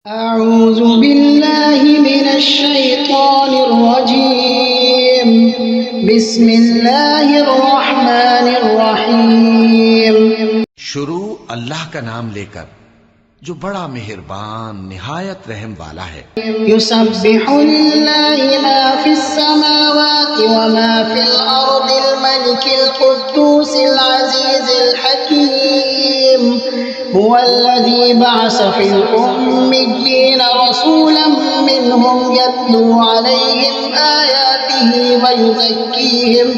أعوذ بالله من الشيطان الرجيم بسم الله الرحمن الرحيم شروع اللہ کا نام لے کر جو بڑا مہربان نہایت رحم والا ہے۔ يسبح لله ما في السماوات وما في الأرض الملك القدوس العزيز الحكيم هو الذي بعث في الأميين رسولا منهم يتلو عليهم آياته ويزكيهم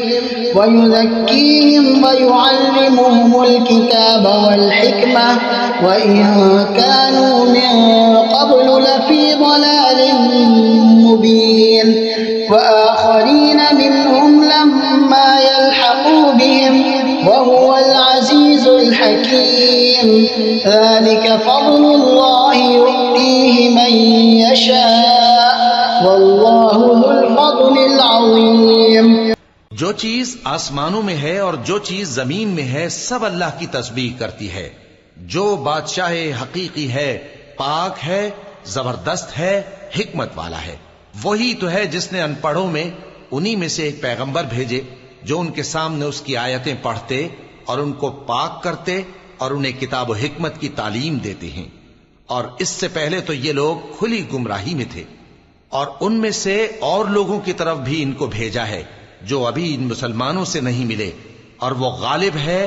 ويعلمهم الكتاب والحكمة وإن كانوا من قبل لفي ضلال مبين وآخرين منهم لما يلحقوا بهم وهو العزيز الحكيم ذلك فضل الله يؤتيه من يشاء والله ذو الفضل العظيم۔ جو چیز آسمانوں میں ہے اور جو چیز زمین میں ہے سب اللہ کی تسبیح کرتی ہے۔ جو بادشاہ حقیقی ہے، پاک ہے، زبردست ہے، حکمت والا ہے۔ وہی تو ہے جس نے ان پڑھوں میں انہی میں سے ایک پیغمبر بھیجے جو ان کے سامنے اس کی آیتیں پڑھتے اور ان کو پاک کرتے اور انہیں کتاب و حکمت کی تعلیم دیتے ہیں۔ اور اس سے پہلے تو یہ لوگ کھلی گمراہی میں تھے، اور ان میں سے اور لوگوں کی طرف بھی ان کو بھیجا ہے جو ابھی ان مسلمانوں سے نہیں ملے، اور وہ غالب ہے،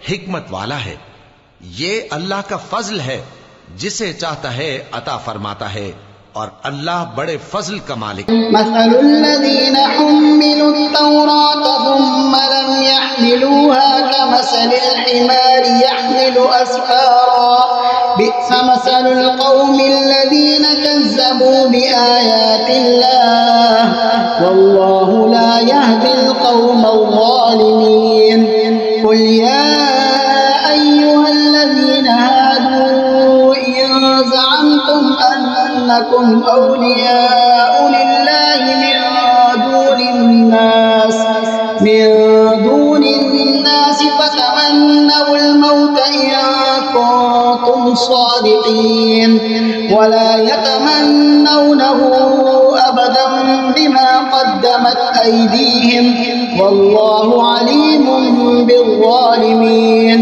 حکمت والا ہے۔ یہ اللہ کا فضل ہے، جسے چاہتا ہے عطا فرماتا ہے، اور اللہ بڑے فضل کا مالک۔ مثل الذين حملوا التوراة ثم لم يحملوها كمثل الحمار يحمل أسفارا بئس مثل القوم الذين كذبوا بآيات الله والله لا يهدي القوم الظالمين۔ قل يا أيها الذين هادوا إن زعمتم أنكم أولياء لله من دون الناس فتمنوا الموت إن كنتم صادقين ولا يتمنونه أبدا بما قدمت أيديهم والله عليم بالظالمين۔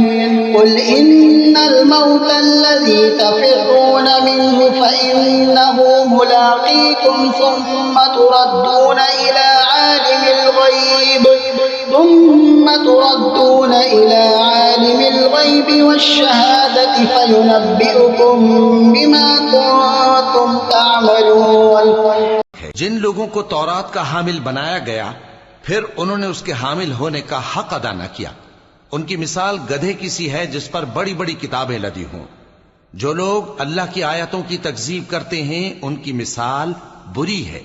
قل إن الموت الذي تفرون منه فإنه ملاقيكم ثم تردون إلى عالم الغيب والشهادة فينبئكم بما كنتم تعملون۔ جن لوگوں کو تورات کا حامل بنایا گیا پھر انہوں نے اس کے حامل ہونے کا حق ادا نہ کیا، ان کی مثال گدھے کی سی ہے جس پر بڑی بڑی کتابیں لدی ہوں۔ جو لوگ اللہ کی آیتوں کی تکذیب کرتے ہیں ان کی مثال بری ہے،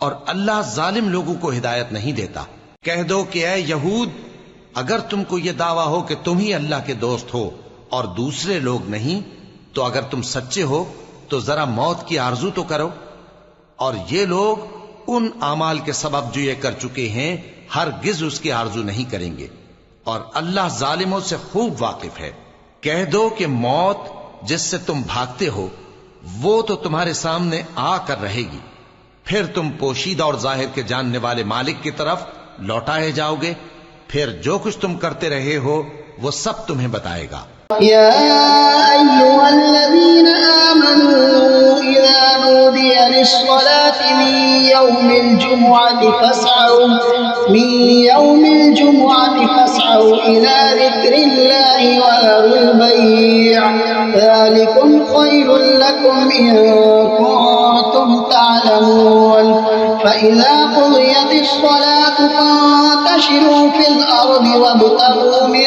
اور اللہ ظالم لوگوں کو ہدایت نہیں دیتا۔ کہہ دو کہ اے یہود، اگر تم کو یہ دعویٰ ہو کہ تم ہی اللہ کے دوست ہو اور دوسرے لوگ نہیں، تو اگر تم سچے ہو تو ذرا موت کی آرزو تو کرو۔ اور یہ لوگ ان اعمال کے سبب جو یہ کر چکے ہیں ہرگز اس کی آرزو نہیں کریں گے، اور اللہ ظالموں سے خوب واقف ہے۔ کہہ دو کہ موت جس سے تم بھاگتے ہو وہ تو تمہارے سامنے آ کر رہے گی، پھر تم پوشیدہ اور ظاہر کے جاننے والے مالک کی طرف لوٹائے جاؤ گے، پھر جو کچھ تم کرتے رہے ہو وہ سب تمہیں بتائے گا۔ يا أيها الذين آمنوا إذا نودي للصلاة من يوم الجمعة فاسعوا إلى ذكر الله وذروا البيع ذلكم خير لكم إن كنتم تعلمون۔ فإذا قضيت الصلاة فانتشروا في الأرض وابتغوا من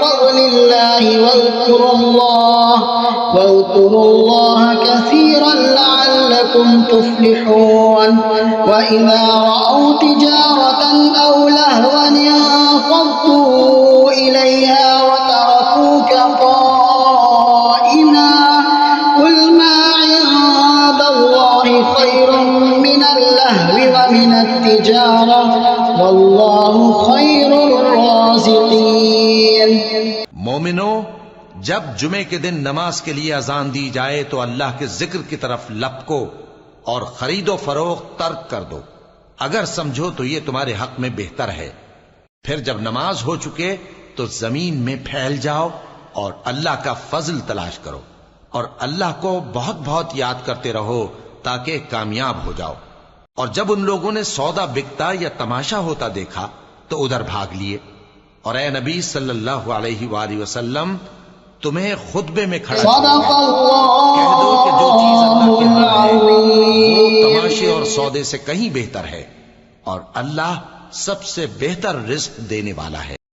فضل الله واذكروا الله كثيرا لعلكم تفلحون۔ وإذا رأوا تجارة أو لهوا انفضوا إليها وتركوك قائما قل ما عند الله خير من اللهو ومن التجارة والله خير الرازقين۔ مومنو، جب جمعے کے دن نماز کے لیے اذان دی جائے تو اللہ کے ذکر کی طرف لپکو اور خرید و فروخت ترک کر دو، اگر سمجھو تو یہ تمہارے حق میں بہتر ہے۔ پھر جب نماز ہو چکے تو زمین میں پھیل جاؤ اور اللہ کا فضل تلاش کرو، اور اللہ کو بہت بہت یاد کرتے رہو تاکہ کامیاب ہو جاؤ۔ اور جب ان لوگوں نے سودا بکتا یا تماشا ہوتا دیکھا تو ادھر بھاگ لیے، اور اے نبی صلی اللہ علیہ وآلہ وسلم تمہیں خطبے میں کھڑا صدق کہہ دو کہ جو چیز اللہ کے ہاں ہے وہ العظیم۔ تماشے اور سودے سے کہیں بہتر ہے، اور اللہ سب سے بہتر رزق دینے والا ہے۔